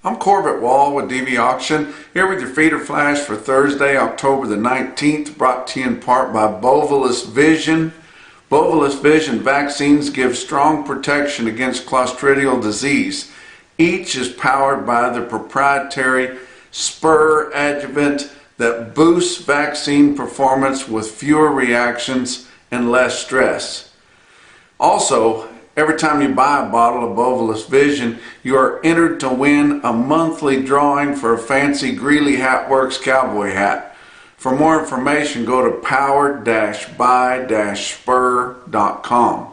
I'm Corbett Wall with DVAuction, here with your feeder flash for Thursday, October the 19th, brought to you in part by Bovolus Vision. Bovolus Vision vaccines give strong protection against clostridial disease. Each is powered by the proprietary spur adjuvant that boosts vaccine performance with fewer reactions and less stress. Also, every time you buy a bottle of Bovolus Vision, you are entered to win a monthly drawing for a fancy Greeley Hatworks cowboy hat. For more information, go to powered-by-spur.com.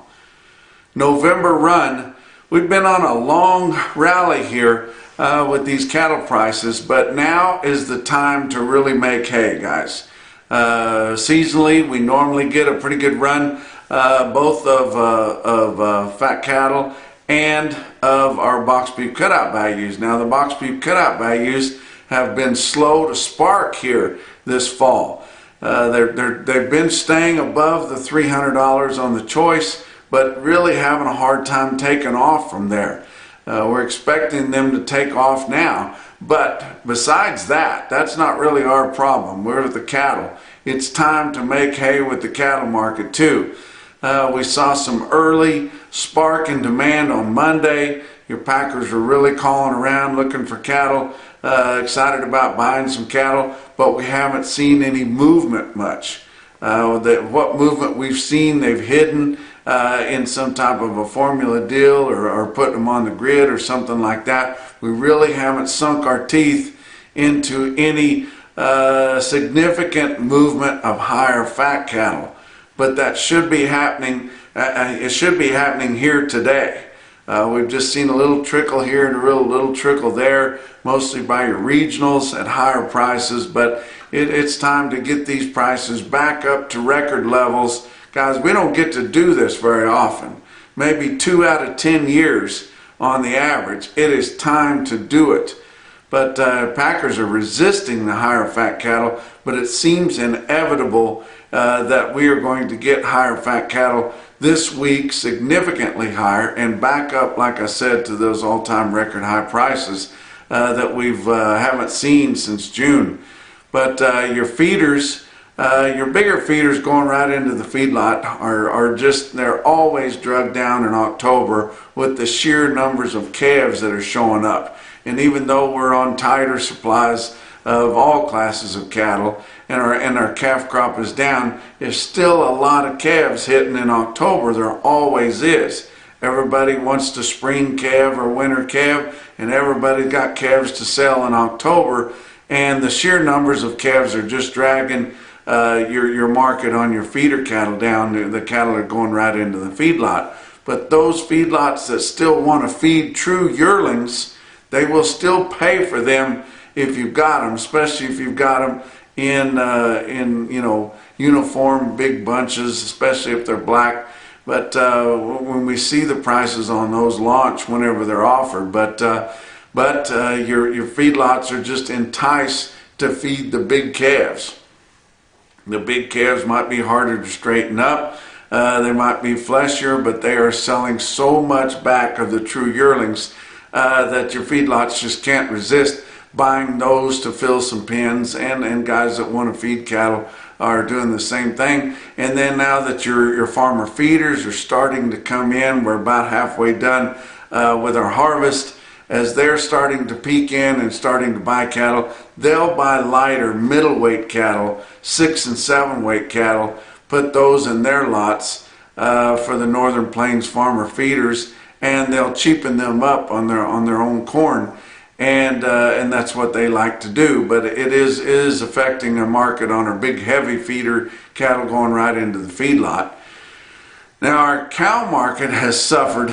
November run. We've been on a long rally here with these cattle prices, but now is the time to really make hay, guys. Seasonally, we normally get a pretty good run, both of fat cattle and of our box beef cutout values. Now, the box beef cutout values have been slow to spark here this fall. They've been staying above the $300 on the choice, but really having a hard time taking off from there. We're expecting them to take off now, but besides that, that's not really our problem. We're the cattle. It's time to make hay with the cattle market too. We saw some early spark in demand on Monday. Your packers are really calling around looking for cattle, excited about buying some cattle, but we haven't seen any movement much. What movement we've seen, they've hidden in some type of a formula deal or putting them on the grid or something like that. We really haven't sunk our teeth into any significant movement of higher fat cattle. But that should be happening. It should be happening here today. We've just seen a little trickle here and a little trickle there, mostly by your regionals at higher prices. But it's time to get these prices back up to record levels. Guys, we don't get to do this very often. Maybe 2 out of 10 years on the average. It is time to do it. But packers are resisting the higher fat cattle, but it seems inevitable that we are going to get higher fat cattle this week, significantly higher, and back up, like I said, to those all-time record high prices that we've haven't seen since June. But your feeders, your bigger feeders going right into the feedlot are just, they're always drugged down in October with the sheer numbers of calves that are showing up. And even though we're on tighter supplies of all classes of cattle and our calf crop is down, there's still a lot of calves hitting in October. There always is. Everybody wants to spring calf or winter calf, and everybody's got calves to sell in October, and the sheer numbers of calves are just dragging your market on your feeder cattle down. The cattle are going right into the feedlot. But those feedlots that still want to feed true yearlings, they will still pay for them if you've got them, especially if you've got them in uniform big bunches, especially if they're black. But when we see the prices on those launch whenever they're offered, but your feedlots are just enticed to feed the big calves. The big calves might be harder to straighten up. They might be fleshier, but they are selling so much back of the true yearlings that your feedlots just can't resist buying those to fill some pens, and guys that want to feed cattle are doing the same thing. And then now that your farmer feeders are starting to come in, we're about halfway done with our harvest. As they're starting to peak in and starting to buy cattle, they'll buy lighter middleweight cattle, 6 and 7 weight cattle, put those in their lots for the Northern Plains farmer feeders, and they'll cheapen them up on their own corn, and that's what they like to do. But it is affecting the market on our big heavy feeder cattle going right into the feedlot. Now, our cow market has suffered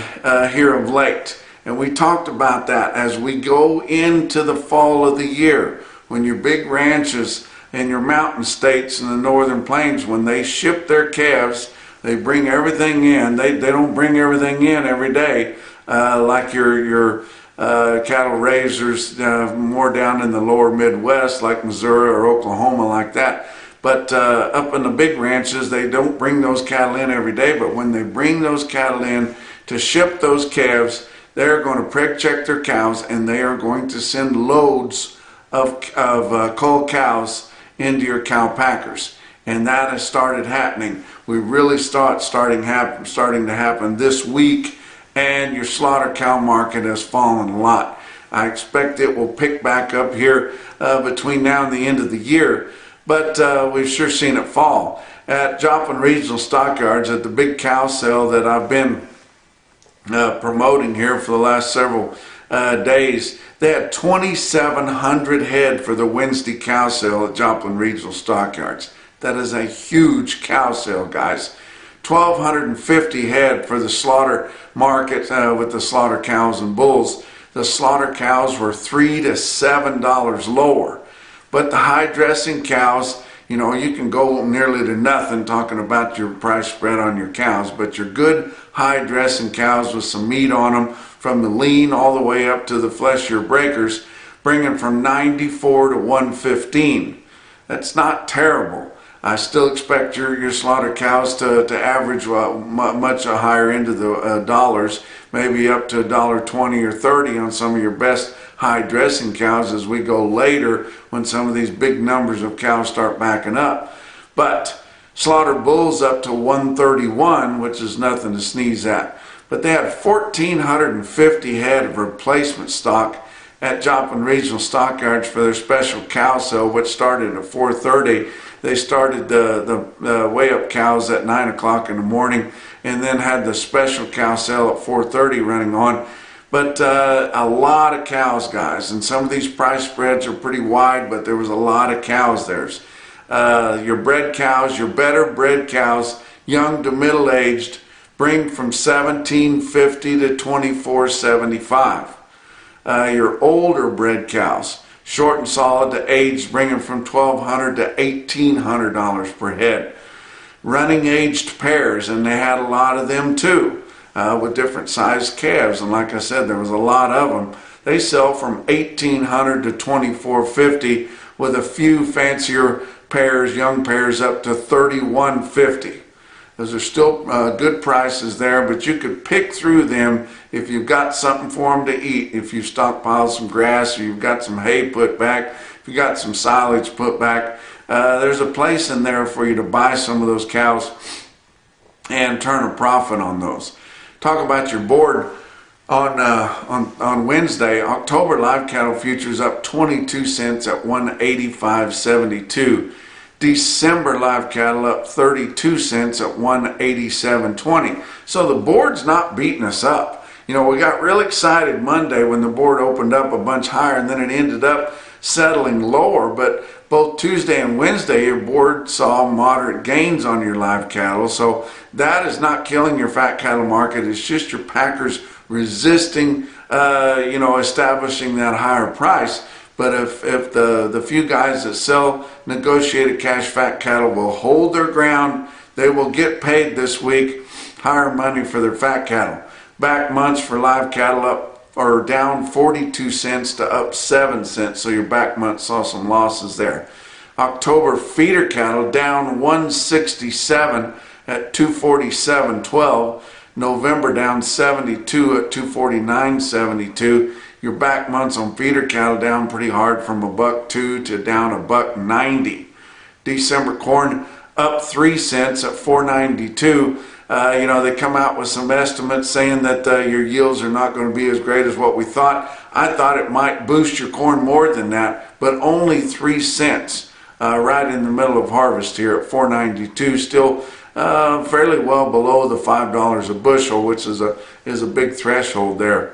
here of late, and we talked about that as we go into the fall of the year, when your big ranches and your mountain states in the Northern Plains, when they ship their calves, they bring everything in. They don't bring everything in every day like your cattle raisers more down in the lower Midwest, like Missouri or Oklahoma, like that. But up in the big ranches, they don't bring those cattle in every day. But when they bring those cattle in to ship those calves, they're going to preg check their cows, and they are going to send loads of cull cows into your cow packers. And that has started happening. We really starting to happen this week, and your slaughter cow market has fallen a lot. I expect it will pick back up here between now and the end of the year, but we've sure seen it fall. At Joplin Regional Stockyards, at the big cow sale that I've been promoting here for the last several days, they had 2,700 head for the Wednesday cow sale at Joplin Regional Stockyards. That is a huge cow sale, guys. 1,250 head for the slaughter market with the slaughter cows and bulls. The slaughter cows were $3 to $7 lower. But the high dressing cows, you know, you can go nearly to nothing talking about your price spread on your cows, but your good high dressing cows with some meat on them, from the lean all the way up to the fleshier breakers, bringing from 94 to 115. That's not terrible. I still expect your slaughter cows to average much a higher end of the dollars, maybe up to $1.20 or $1.30 on some of your best high dressing cows as we go later when some of these big numbers of cows start backing up. But slaughter bulls up to 131, which is nothing to sneeze at. But they had 1,450 head of replacement stock at Joplin Regional Stockyards for their special cow sale, which started at 4:30. They started the weigh-up cows at 9 o'clock in the morning, and then had the special cow sale at 4:30 running on. But a lot of cows, guys, and some of these price spreads are pretty wide, but there was a lot of cows there. Your bred cows, your better bred cows, young to middle-aged, bring from $17.50 to $24.75. Your older bred cows, short and solid to aged, bringing from $1,200 to $1,800 per head. Running aged pairs, and they had a lot of them too, with different sized calves, and like I said, there was a lot of them. They sell from $1,800 to $2,450, with a few fancier pairs, young pairs, up to $3,150. Those are still good prices there, but you could pick through them if you've got something for them to eat. If you've stockpiled some grass, or you've got some hay put back, if you've got some silage put back, there's a place in there for you to buy some of those cows and turn a profit on those. Talk about your board on Wednesday. October live cattle futures up 22 cents at 185.72. December live cattle up 32 cents at 187.20. So the board's not beating us up. You know, we got real excited Monday when the board opened up a bunch higher, and then it ended up settling lower. But both Tuesday and Wednesday, your board saw moderate gains on your live cattle. So that is not killing your fat cattle market. It's just your packers resisting, establishing that higher price. But if the few guys that sell negotiated cash fat cattle will hold their ground, they will get paid this week higher money for their fat cattle. Back months for live cattle up or down 42 cents to up 7 cents, so your back month saw some losses there. October feeder cattle down 167 at 247.12. November down 72 at 249.72. Your back months on feeder cattle down pretty hard from $1.02 to down $1.90. December corn up 3 cents at 4.92. They come out with some estimates saying that your yields are not going to be as great as what we thought. I thought it might boost your corn more than that, but only 3 cents right in the middle of harvest here at 4.92. Still fairly well below the $5 a bushel, which is a big threshold there.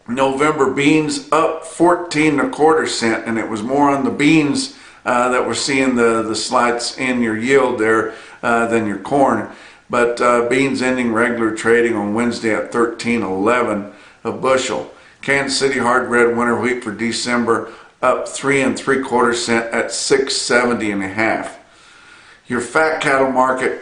November beans up 14.25 cents, and it was more on the beans that we're seeing the slides in your yield there than your corn. But beans ending regular trading on Wednesday at $13.11 a bushel. Kansas City hard red winter wheat for December up 3.75 cents at $6.70.5. Your fat cattle market,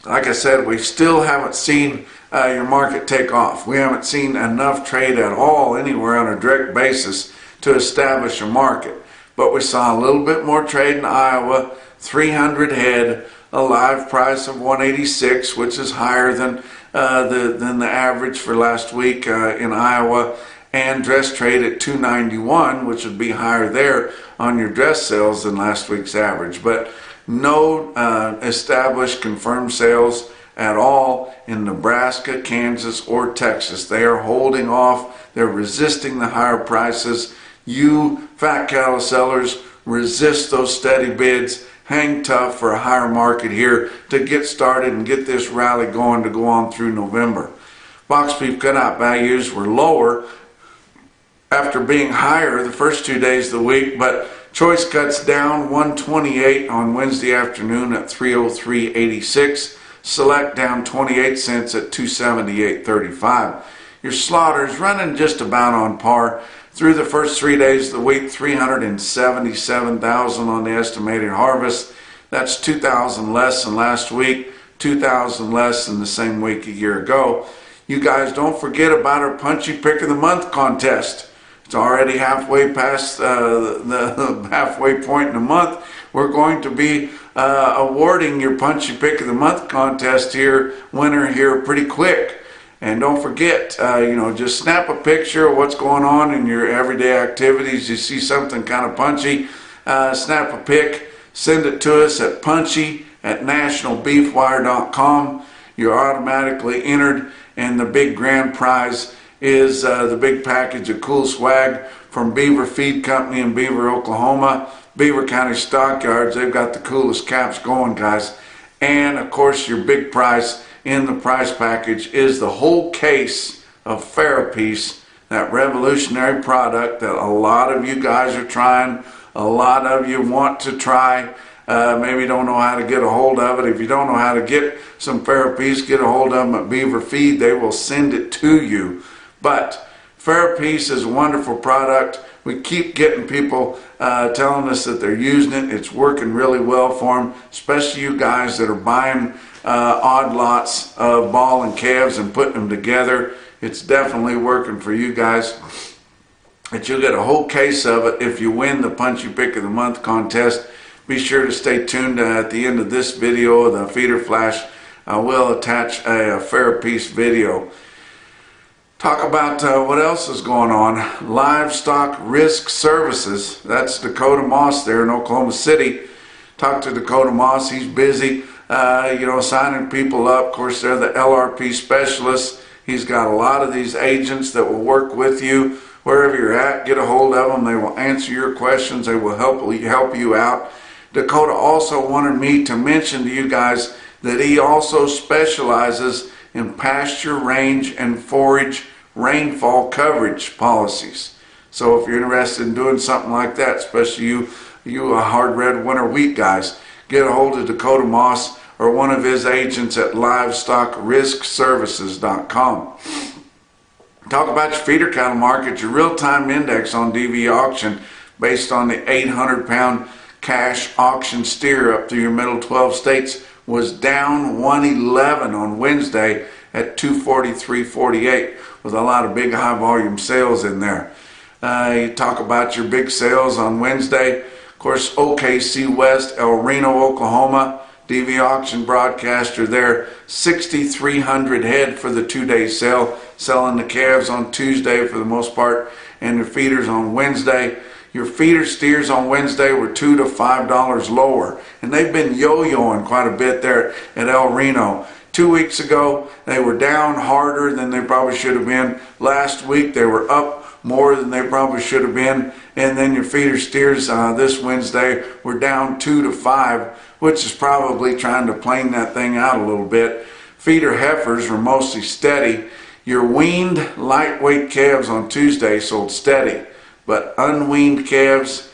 like I said, we still haven't seen your market take off. We haven't seen enough trade at all anywhere on a direct basis to establish a market. But we saw a little bit more trade in Iowa, 300 head, a live price of 186, which is higher than than the average for last week in Iowa, and dress trade at 291, which would be higher there on your dress sales than last week's average. But no established confirmed sales at all in Nebraska, Kansas, or Texas. They are holding off. They're resisting the higher prices. You fat cattle sellers, resist those steady bids. Hang tough for a higher market here to get started and get this rally going to go on through November. Box beef cutout values were lower after being higher the first 2 days of the week, but choice cuts down 128 on Wednesday afternoon at 303.86. Select down 28 cents at 278.35. Your slaughters running just about on par through the first 3 days of the week. 377,000 on the estimated harvest. That's 2,000 less than last week, 2,000 less than the same week a year ago. You guys don't forget about our Punchy Pick of the Month contest. It's already halfway past the halfway point in the month. We're going to be awarding your Punchy Pick of the Month contest winner here pretty quick. And don't forget, just snap a picture of what's going on in your everyday activities. You see something kind of punchy, snap a pic, send it to us at punchy@nationalbeefwire.com. You're automatically entered, and the big grand prize is the big package of cool swag from Beaver Feed Company in Beaver, Oklahoma. Beaver County Stockyards, they've got the coolest caps going, guys. And of course, your big prize in the prize package is the whole case of Therapies, that revolutionary product that a lot of you guys are trying, a lot of you want to try, maybe don't know how to get a hold of it. If you don't know how to get some Therapies, get a hold of them at Beaver Feed. They will send it to you. But Therapies is a wonderful product. We keep getting people telling us that they're using it. It's working really well for them, especially you guys that are buying odd lots of ball and calves and putting them together. It's definitely working for you guys. But you'll get a whole case of it if you win the Punchy Pick of the Month contest. Be sure to stay tuned at the end of this video, the feeder flash. I will attach a Therapies video. Talk about what else is going on. Livestock Risk Services. That's Dakota Moss there in Oklahoma City. Talk to Dakota Moss. He's busy, signing people up. Of course, they're the LRP specialists. He's got a lot of these agents that will work with you wherever you're at. Get a hold of them. They will answer your questions. They will help you out. Dakota also wanted me to mention to you guys that he also specializes in pasture, range, and forage rainfall coverage policies. So if you're interested in doing something like that, especially you hard red winter wheat guys, get a hold of Dakota Moss or one of his agents at livestockriskservices.com. Talk about your feeder cattle market. Your real-time index on DVAuction based on the 800-pound cash auction steer up through your middle 12 states was down 111 on Wednesday at 243.48 with a lot of big high volume sales in there. You talk about your big sales on Wednesday. Of course, OKC West, El Reno, Oklahoma, DVAuction broadcaster there, 6,300 head for the 2-day sale, selling the calves on Tuesday for the most part, and your feeders on Wednesday. Your feeder steers on Wednesday were $2 to $5 lower, and they've been yo-yoing quite a bit there at El Reno. 2 weeks ago, they were down harder than they probably should have been. Last week, they were up more than they probably should have been. And then your feeder steers this Wednesday were down 2 to 5, which is probably trying to plane that thing out a little bit. Feeder heifers were mostly steady. Your weaned lightweight calves on Tuesday sold steady, but unweaned calves,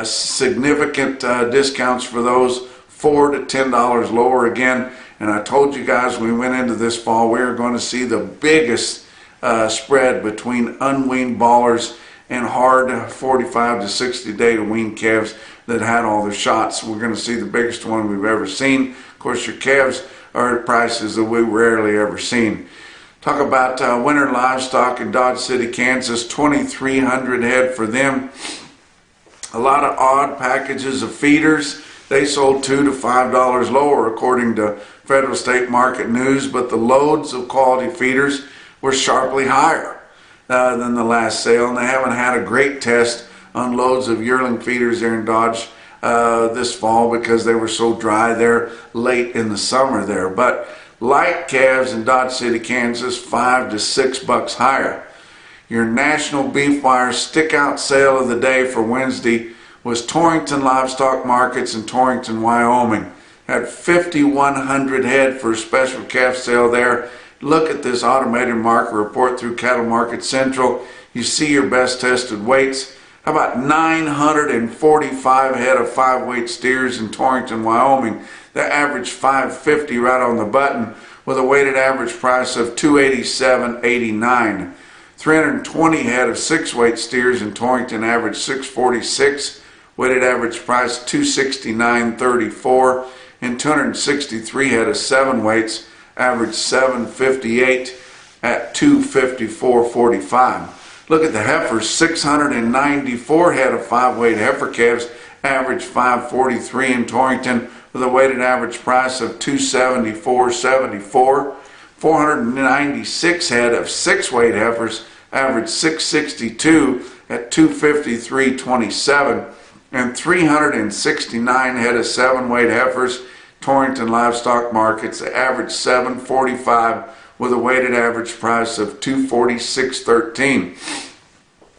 significant discounts for those, $4 to $10 lower again. And I told you guys when we went into this fall, we are going to see the biggest spread between unweaned ballers and hard 45 to 60 day to wean calves that had all their shots. We're going to see the biggest one we've ever seen. Of course, your calves are at prices that we rarely ever seen. Talk about winter livestock in Dodge City, Kansas, 2,300 head for them. A lot of odd packages of feeders. They sold $2 to $5 lower according to Federal State Market News, but the loads of quality feeders were sharply higher than the last sale, and they haven't had a great test on loads of yearling feeders there in Dodge this fall because they were so dry there late in the summer there. But light calves in Dodge City, Kansas, $5 to $6 higher. Your National Beef Wire stick-out sale of the day for Wednesday was Torrington Livestock Markets in Torrington, Wyoming. Had 5,100 head for a special calf sale there. Look at this automated market report through Cattle Market Central. You see your best tested weights. How about 945 head of 5-weight steers in Torrington, Wyoming? They averaged $550 right on the button with a weighted average price of $287.89. 320 head of 6-weight steers in Torrington averaged $646, weighted average price $269.34, and 263 head of 7 weights averaged $758 at $254.45. Look at the heifers. 694 head of 5-weight heifer calves averaged $543 in Torrington with a weighted average price of $274.74. 496 head of 6-weight heifers averaged $662 at $253.27, and 369 head of 7-weight heifers, Torrington Livestock Markets, averaged $745 with a weighted average price of $246.13.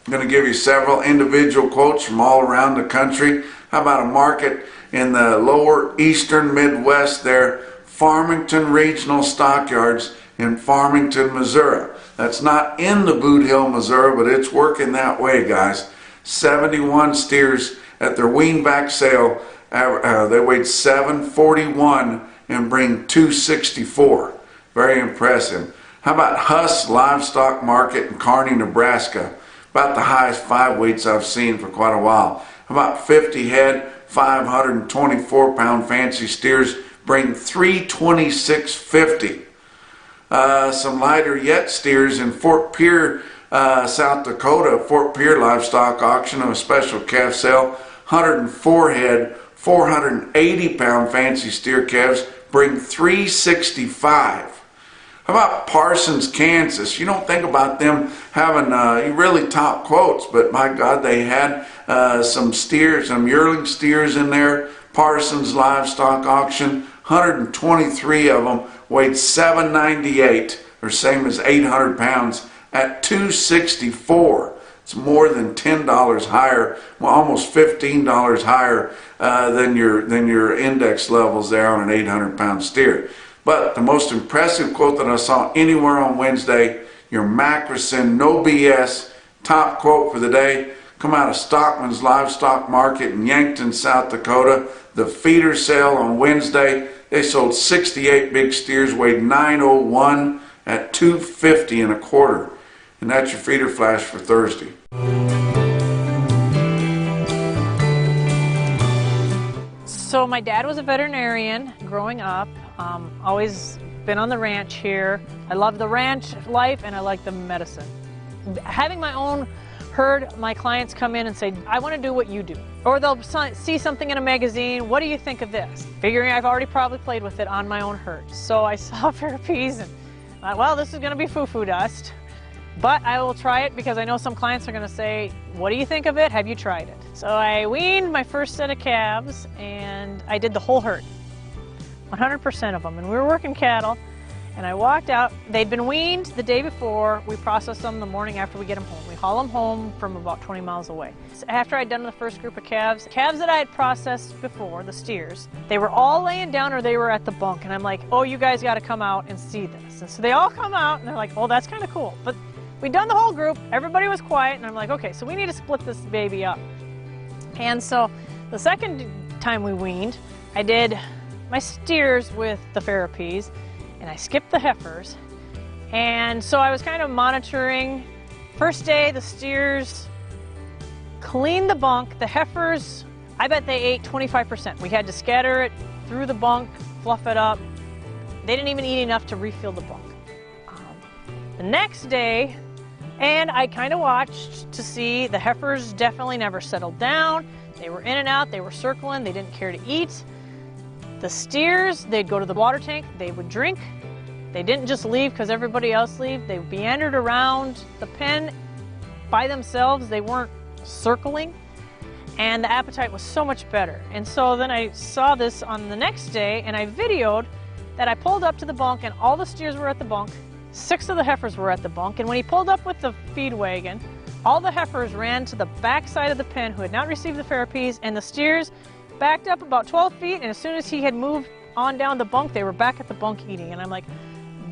I'm going to give you several individual quotes from all around the country. How about a market in the lower eastern Midwest there? Farmington Regional Stockyards in Farmington, Missouri. That's not in the Boot Hill, Missouri, but it's working that way, guys. 71 steers at their wean back sale. They weighed 741 and bring 264. Very impressive. How about Huss Livestock Market in Kearney, Nebraska? About the highest 5 weights I've seen for quite a while. How about 50 head, 524-pound fancy steers bring $326.50. Some lighter yet steers in Fort Pierre, South Dakota. Fort Pierre Livestock Auction of a special calf sale. 104 head, 480-pound fancy steer calves bring $365. How about Parsons, Kansas? You don't think about them having really top quotes, but my God, they had some steers, some yearling steers in there. Parsons Livestock Auction, 123 of them weighed 798, or same as 800 pounds, at $264. It's more than $10 higher, well, almost $15 higher than your index levels there on an 800-pound steer. But the most impressive quote that I saw anywhere on Wednesday, your Macrocin No BS top quote for the day, come out of Stockman's Livestock Market in Yankton, South Dakota. The feeder sale on Wednesday, they sold 68 big steers, weighed 901 at $250 and a quarter. And that's your feeder flash for Thursday. So my dad was a veterinarian growing up. Always been on the ranch here. I love the ranch life and I like the medicine. Having my own herd, my clients come in and say, I want to do what you do. Or they'll see something in a magazine, what do you think of this? Figuring I've already probably played with it on my own herd. So I saw Fairpeas and I thought, well, this is going to be foo-foo dust. But I will try it because I know some clients are going to say, what do you think of it? Have you tried it? So I weaned my first set of calves and I did the whole herd. 100% of them, and we were working cattle, and I walked out. They'd been weaned the day before. We processed them the morning after we get them home. We haul them home from about 20 miles away. So after I'd done the first group of calves that I had processed before, the steers, they were all laying down or they were at the bunk, and I'm like, oh, you guys got to come out and see this. And so they all come out, and they're like, oh, that's kind of cool. But we'd done the whole group. Everybody was quiet, and I'm like, okay, so we need to split this baby up. And so the second time we weaned, I did my steers with the Fairpeas, and I skipped the heifers. And so I was kind of monitoring. First day, the steers cleaned the bunk. The heifers, I bet they ate 25%. We had to scatter it through the bunk, fluff it up. They didn't even eat enough to refill the bunk. The next day, and I kind of watched to see the heifers definitely never settled down. They were in and out, they were circling, they didn't care to eat. The steers, they'd go to the water tank, they would drink. They didn't just leave because everybody else leave. They meandered around the pen by themselves. They weren't circling, and the appetite was so much better. And so then I saw this on the next day, and I videoed that I pulled up to the bunk, and all the steers were at the bunk. 6 of the heifers were at the bunk, and when he pulled up with the feed wagon, all the heifers ran to the back side of the pen who had not received the therapies, and the steers backed up about 12 feet, and as soon as he had moved on down the bunk, they were back at the bunk eating. And I'm like,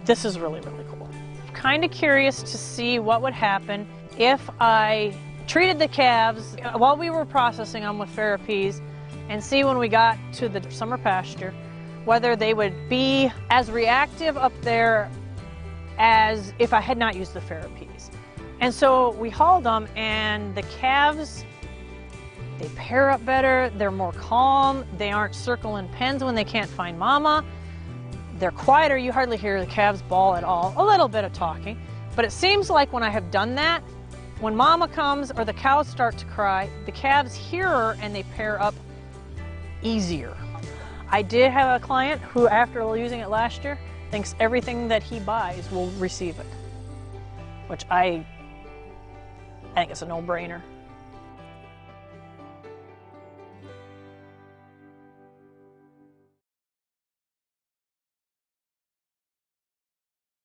this is really, really cool. Kind of curious to see what would happen if I treated the calves while we were processing them with therapies, and see when we got to the summer pasture whether they would be as reactive up there as if I had not used the therapies. And so we hauled them, and the calves, they pair up better, they're more calm, they aren't circling pens when they can't find mama. They're quieter, you hardly hear the calves bawl at all. A little bit of talking, but it seems like when I have done that, when mama comes or the cows start to cry, the calves hear her and they pair up easier. I did have a client who, after using it last year, thinks everything that he buys will receive it, which I think it's a no-brainer.